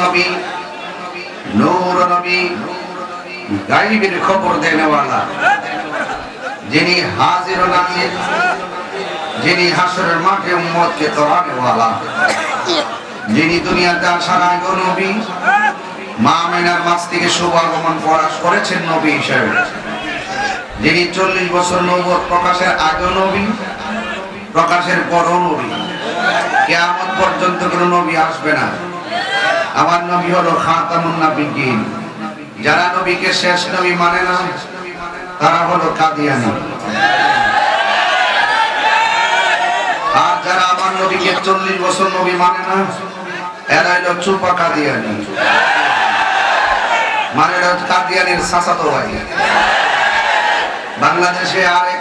নবী, নূর নবী, গায়বের খবর দেনেওয়ালা, যিনি হাজির ও নাজির, যিনি হাসরের মাঠে উম্মতকে তোরানেওয়ালা, যিনি দুনিয়াতে আসার আগে নবী, মা আমিনার মাঝ থেকে শুভ আগমন করেছেন নবী হিসেবে, যিনি 40 বছর নবুয়ত প্রকাশের আগে নবী, প্রকাশের পরও নবী, কিয়ামত পর্যন্ত কোনো নবী আসবে না। আমার নবী হলো খাতামুন নবিয়্যিন। যারা নবীকে শেষ নবী মানে না, তারা হলো কাদিয়ানী। আর যারা আমার নবীকে 40 বছর নবী মানে না, এরা হলো চুপা কাদিয়ানী। মানে কাদিয়ানীর চাচাতো ভাই। বাংলাদেশে আরেক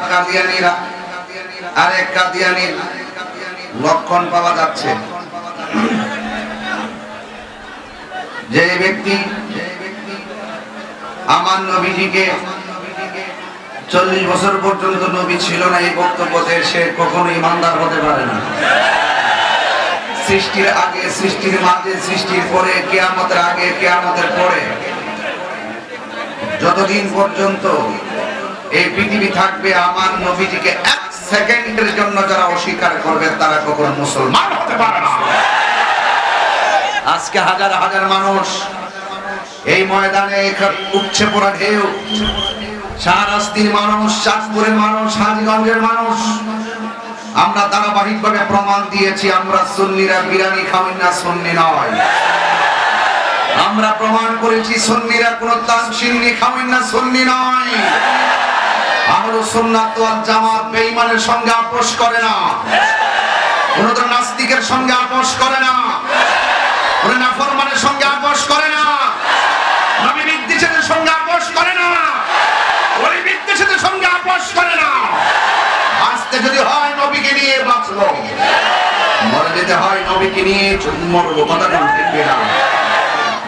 কাদিয়ানীর লক্ষণ পাওয়া যাচ্ছে। যে ব্যক্তি আমার নবীজিকে 40 বছর পর্যন্ত নবী ছিল না এই বক্তব্য দিয়ে সে কখনো ইমানদার হতে পারে না। সৃষ্টির আগে, সৃষ্টির মাঝে, সৃষ্টির পরে, কিয়ামতের আগে, কিয়ামতের পরে, যতদিন পর্যন্ত এই পৃথিবী থাকবে, আমার নবীজিকে 1 সেকেন্ডের জন্য যারা অস্বীকার করবে তারা কখনো মুসলমান হতে পারে না। আজকে হাজার হাজার মানুষ এই ময়দানে উঠছে পড়া ঢেউ। শাহরাস্তির মানুষ, চাঁদপুরের মানুষ, হাজীগঞ্জের মানুষ, আমরা ধারাবাহিকভাবে প্রমাণ দিয়েছি আমরা সুন্নিরা বিরানি খাওয়াই না, সুন্নি নয়। আমরা প্রমাণ করেছি সুন্নিরা কোন তানসিন্নি খাওয়াই না, সুন্নি নয়। আহলুস সুন্নাত ওয়াল জামাত বেঈমানের সঙ্গে আপোষ করে না, কোন নাস্তিকের সঙ্গে আপোষ করে না, কোন নাফরমানের সঙ্গে আপোষ করে না, নবী বিদ্বেষীদের সঙ্গে আপোষ করে না, ওই বিদ্বেষীদের সঙ্গে আপোষ করে না। আজকে যদি হয় নবীকে নিয়ে বাঁচবো, মরে যেতে হয় নবীকে নিয়ে মরবো, কথা ঠিক না?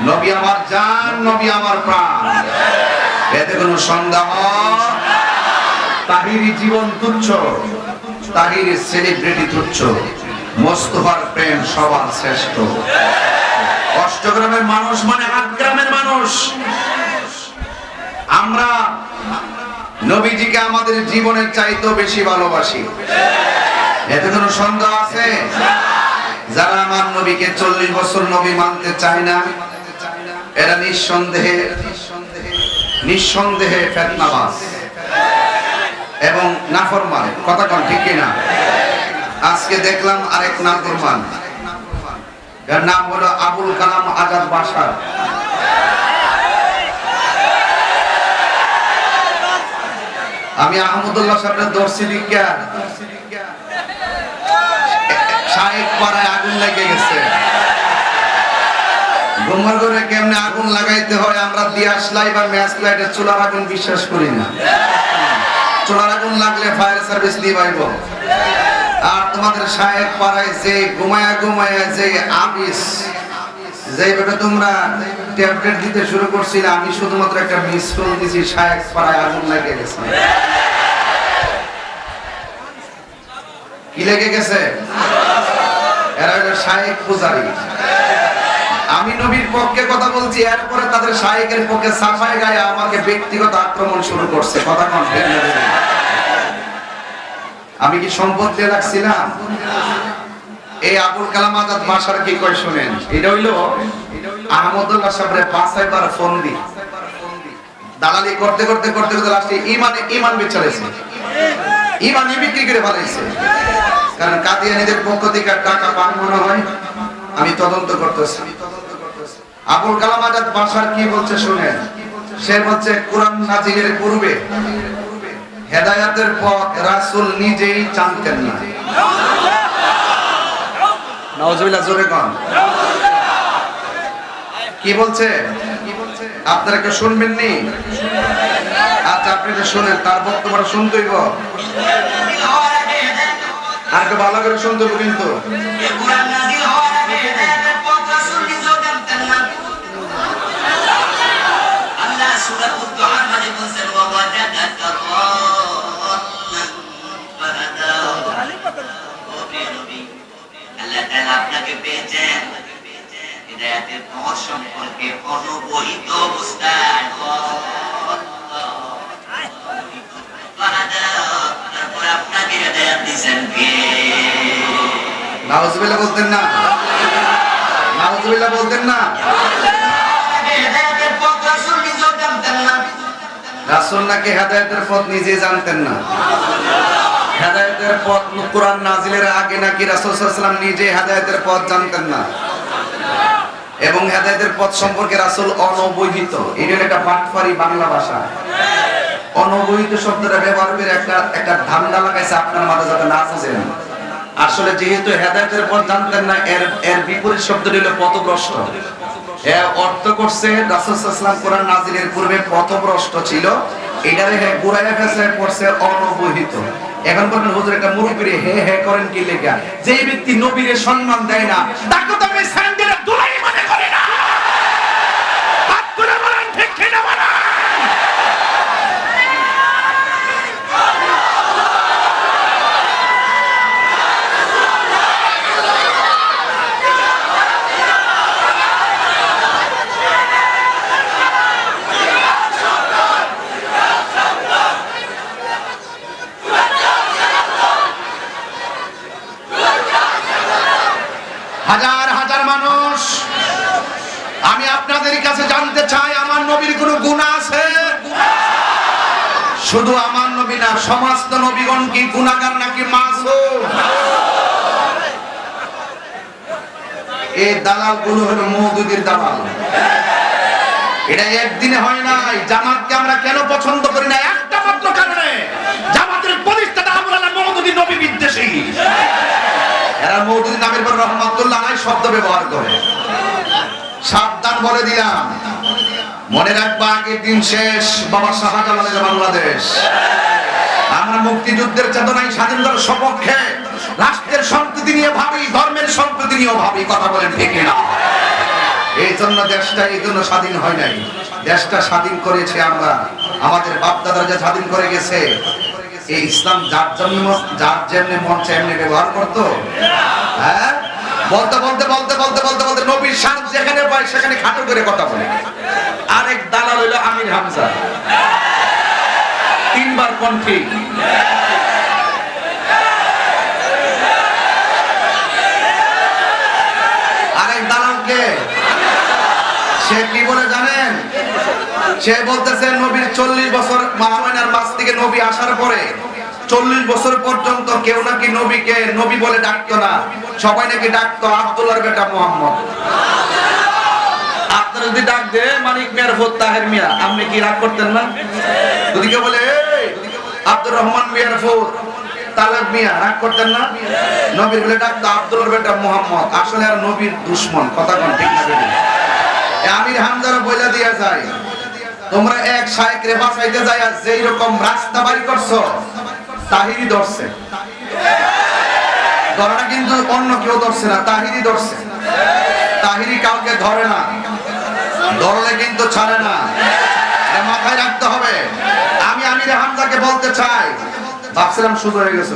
নবী আমার জান, নবী আমার প্রাণ, এতে কোনো সন্দেহ। তাহিরি জীবন তুচ্ছ, তাহিরি সেলিব্রিটি তুচ্ছ, মোস্তফার প্রেম সবার শ্রেষ্ঠ। অষ্টগ্রামের মানুষ মানে 8 গ্রামের মানুষ। আমরা নবীজিকে আমাদের জীবনের চাইতেও বেশি ভালোবাসি, এতে কোনো সন্দেহ আছে? যারা আমার নবীকে 40 বছর নবী মানতে চায় না, এরা নিঃসন্দেহে ফিতনাবাজ এবং নাফরমান, কথা কোন ঠিক কিনা? আজকে দেখলাম আরেক নাফরমান, যার নাম হলো আবুল কালাম আজাদ বাশার। আমি আহমদুল্লাহ সাহেবের দর্শি বিজ্ঞান শায়েখ পাড়ায় আগুন লেগে গেছে। ঘুমার ঘরে কেমনে আগুন লাগাইতে হয় আমরা দিয়াশ লাইট বা ম্যাচ লাইটের চুলার আগুন বিশ্বাস করি না। চুলার আগুন লাগলে ফায়ার সার্ভিস দিয়ে পাইব। আর তোমাদের শায়েখ পাড়ায় যে ঘুমায়া যে আবিস, যেভাবে তোমরা ট্যাবলেট দিতে শুরু করছিলে, আমি শুধুমাত্র একটা মিস কল দিছি, শায়েখ পাড়ায় আগুন লেগে গেছে। কি লেগে গেছে? এরা হলো শায়েখ পূজারী। আমি নবীর পক্ষে কথা বলছি, এরপরে তাদের শায়েখের পক্ষে সাফাই গায়ে আমাকে ব্যক্তিগত আক্রমণ শুরু করছে, কথা কোন ঠিক না? আমি কি সম্পদ দিয়ে রাখছিলাম? এই আবুল কালাম আজাদ বাশার কি কয় শুনেন। এটা হইলো আহমদুল্লাহ সাহেবের বাসাইবার ফন্দি। দালালি করতে করতে লাস্টে ইমান বেচারেছে, ইমান বিক্রি করে ফেলাইছে। কারণ কাদিয়ানীদের পক্ষ থেকে টাকা পান মনে হয়, আমি তদন্ত করতেছি। আবুল কালাম আজাদ বাশার কি বলছে শুনেন। সে বলছে কোরআন নাজিলের পূর্বে হেদায়েতের পথ রাসূল নিজেই জানতেন না। নাউজুবিল্লাহ, জোরে কোন। কি বলছে আপনারা কি শুনবেন নি? আচ্ছা আপনারা শুনেন, তার বক্তব্যটা শুনতেইব, আর একটু ভালো করে শুনতে হবে কিন্তু। কোরআন নাজিল হওয়ার আগে হেদায়েতের পথ রাসূল নিজেও জানতেন না। আল্লাহ সূরাতুদ দুহার মধ্যে বলেন ওয়া ওয়াজাদাকা দাল্লান ফাহাদা। ও নবী, আল্লাহ তাআলা আপনাকে পেয়েছেন, হেদায়েতের পথ সম্পর্কে অনবহিত অবস্থায় তারপরে আপনাকে হেদায়েত দিয়েছেন কে? নাউজুবিল্লাহ বলতেন না? নাউজুবিল্লাহ বলতেন না? হেদায়েতের পথ রাসূল নিজেও জানতেন না। রাসূল নাকি হেদায়েতের পথ নিজে জানতেন না? হেদায়েতের পথ কোরআন নাজিলের আগে নাকি রাসূল সাল্লাল্লাহু আলাইহি ওয়াসাল্লাম নিজে হেদায়েতের পথ জানতেন না? এবং হেদায়েতের পথ সম্পর্কে রাসূল অনবহিত। এটা একটা বাটফারি বাংলা ভাষা। অনবহিত শব্দটা ব্যবহার করে একটা ধান্দা লাগাইছে আপনার মাথায় যাতে না বুঝেন। আসলে যেহেতু হেদায়েতের পথ জানতেন না, এর বিপরীত শব্দটি হলো পথভ্রষ্ট। এর অর্থ করছে রাসূল সাল্লাল্লাহু আলাইহি ওয়াসাল্লাম কোরআন নাজিলের পূর্বে পথভ্রষ্ট ছিল, এটারে ঘুরাইয়া ফেসে পড়ছে অনবহিত। এখন বলেন হুজুর একটা মুরব্বিরে হে হে করেন কি লেখা? যেই ব্যক্তি নবীরে সম্মান দেয় না তাকে তো আমি স্যান্ডেলের দুলাই মনে করি না। হাত তুলে বলেন ঠিক কি না বলেন? হাজার হাজার মানুষ, আমি আপনাদের কাছে জানতে চাই আমার নবীর কোনো গুনাহ আছে? শুধু আমার নবী না, সমস্ত নবীগণ কি গুনাহগার নাকি মাসুম? এই দালাল গুলো হলো মওদুদির দালাল। এটা একদিনে হয় নাই। জামাতকে আমরা কেন পছন্দ করি না? একটা মাত্র কারণে, জামাতের প্রতিষ্ঠাতা আবুল আলাহ মওদুদি নবী বিদ্বেষী। এরা মওদুদি নামের পর রহমাতুল্লাহ আলাইহি শব্দ ব্যবহার করে। সাবধান বলে দিলাম, মনে রাখবা আগের দিন শেষ, বাবা শাহজালালের বাংলাদেশ। আমরা মুক্তিযুদ্ধের চেতনায় স্বাধীনতার সপক্ষে, রাষ্ট্রের সম্প্রীতি নিয়ে ভাবি, ধর্মের সম্প্রীতি নিয়েও ভাবি। কথা বলেন ঠিক না? এই জন্য দেশটা এই জন্য স্বাধীন হয় নাই। দেশটা স্বাধীন করেছে আমরা, আমাদের বাপ দাদারা যে স্বাধীন করে গেছে। এই ইসলাম যার জন্য যার যেমনি মন চায় এমনি ব্যবহার করতো। হ্যাঁ, বলতে বলতে বলতে বলতে বলতে বলতে নবীর শান যেখানে পায় সেখানে খাটো করে কথা বলে। আরেক দালাল হইল আমির হামজা, তিনবার কণ্ঠী। আরেক দালালকে সে কি বলে জানেন? সে বলতেছে নবীর 40 বছর মহামায়ার মাস থেকে নবী আসার পরে 40 বছর পর্যন্ত কেউ নাকি নবীকে নবী বলে ডাকতো না, সবাই নাকি ডাকতো আব্দুল্লাহর বেটা মুহাম্মদ। আপনারা যদি ডাক দে মানিক মিয়ার ফুত তাহের মিয়া, আপনি কি রাগ করতেন না? যদি কেউ বলে এই আব্দুর রহমান মিয়ার ফুত তালেব মিয়া, রাগ করতেন না? নবীর বলে ডাকতো আব্দুল্লাহর বেটা মুহাম্মদ। আসলে আর নবীর দুশমন। কথা কোন ঠিক না? আমির হামজারা বইলা দিয়া যায়, তোমরা এক শায়েখ রে বাঁচাইতে যায় যেই রকম রাস্তা বাড়ি করছো, তাহিরি ধরছে। ধরাটা কিন্তু অন্য কেউ ধরছে না, তাহিরি ধরছে। তাহিরি কাউকে ধরে না, ধরলে কিন্তু ছাড়ে না। এটা মাথায় রাখতে হবে। আমি আমির হামজাকে বলতে চাই, ভাবছিলাম শুরু হয়ে গেছে।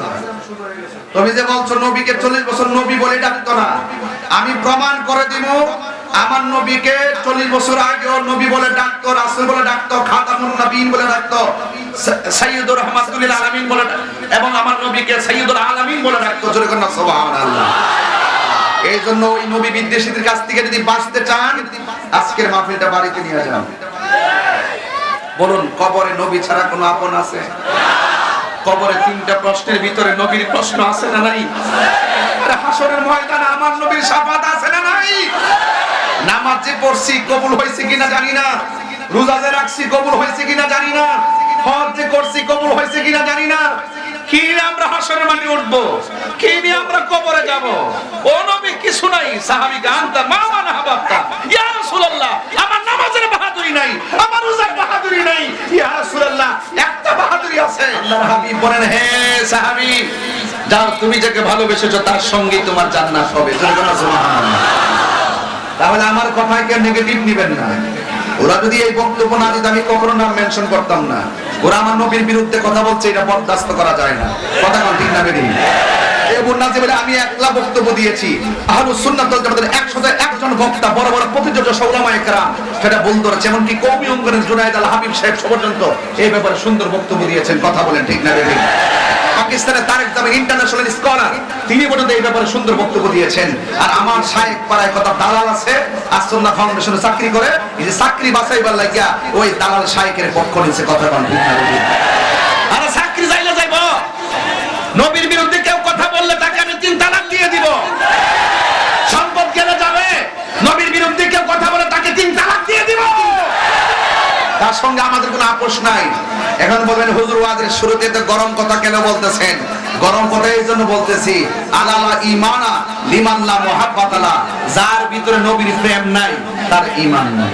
তুমি যে বলছো নবীকে 40 বছর নবী বলে ডাকতো না, আমি প্রমাণ করে দিব। আমার নবীকে 40 বছর আগেও নবী বলে ডাকতো, রাসূল বলে ডাকতো, খাতামুন নবীন বলে ডাকতো, সাইয়্যিদুর রাহমাতুল আলামিন বলে, এবং আমার নবীকে সাইয়্যিদুল আলামিন বলে ডাকতো। জোরে করুন সুবহানাল্লাহ। এই জন্য ওই নবী বিদ্বেষীদের কাছ থেকে যদি বাঁচতে চান, আজকের মাহফিলটা বাড়িতে নিয়ে যান। বলুন, কবরে নবী ছাড়া কোনো আপন আছে? কবরে 3টা প্রশ্নের ভিতরে নবীর প্রশ্ন আছে না নাই? আরে হাসরের ময়দানে আমার নবীর শাফাত আছে না নাই? নামাজ যে পড়ছি কবুল হয়েছে কিনা জানি না, রোজা যে রাখছি কবুল হয়েছে কিনা জানি না, হজ যে করছি কবুল হয়েছে কিনা জানি না। কি নিয়ে আমরা হাসরের মাঠে উঠবো? কি নিয়ে আমরা কবরে যাব? ও নবী কিছু নাই। সাহাবী গানতা মা মানা হাবাবতা, ইয়া রাসূলুল্লাহ আমার নামাজের বাহাদুরি নাই, আমার রোজার বাহাদুরি নাই। ইয়া রাসূলুল্লাহ একটা বাহাদুরি আছে। আল্লাহর হাবিব বলেন, হে সাহাবী, যাও তুমি যাকে ভালোবেসেছো তার সঙ্গেই তোমার জান্নাত হবে। সুবহানাল্লাহ। তাহলে আমার কথায় কেউ নেগেটিভ নেবেন না। ওরা যদি এই বক্তব্য না দিত আমি কখনো নাম মেনশন করতাম না। ওরা আমার নবীর বিরুদ্ধে কথা বলছে, এটা বরদাস্ত করা যায় না। কথা কোন ঠিক না বেরি? এই আবু নাজিম বলে আমি একলা বক্তব্য দিয়েছি, আহলুস সুন্নাত ওয়াল জামাতের 101 বক্তা বড় বড় প্রতিযোগী উলামায়ে কেরাম সেটা বলতো, যেমন কি কওমি অঙ্গনের জুনায়েদ আল হাবিব সাহেব পর্যন্ত এই ব্যাপারে সুন্দর বক্তব্য দিয়েছেন। কথা বলেন ঠিক না বেঠিক? পাকিস্তানের তারেক জামিল ইন্টারন্যাশনাল স্কলার, তিনি পর্যন্ত এই ব্যাপারে সুন্দর বক্তব্য দিয়েছেন। আর আমার শায়েখ পাড়ায় কথা দালাল আছে, আসুন্নাহ ফাউন্ডেশনে চাকরি করে, এই যে চাকরি বাঁচাইবার লাগিয়া ওই দালাল শায়েখের পক্ষ নিছে। কথা বলেন ঠিক না বেঠিক? আরে চাকরি যাইলে যাইব, নবীর বিরুদ্ধে কেউ কথা বললে তাকে আমি 3 তালাক দিয়ে দিব। সম্পদ কেন যাবে, নবীর বিরুদ্ধে কেউ কথা বলে তাকে 3 তালাক দিয়ে দিব। তার সঙ্গে আমাদের কোনো আপোষ নাই। এখন বলবেন হুজুর ওয়াজের শুরুতে তো গরম কথা কেন বলতেছেন? গরম কথা এই জন্য বলতেছি, আলালা ঈমানা লিমান লা মুহাব্বাতালা, যার ভিতরে নবীর প্রেম নাই তার ঈমান নাই।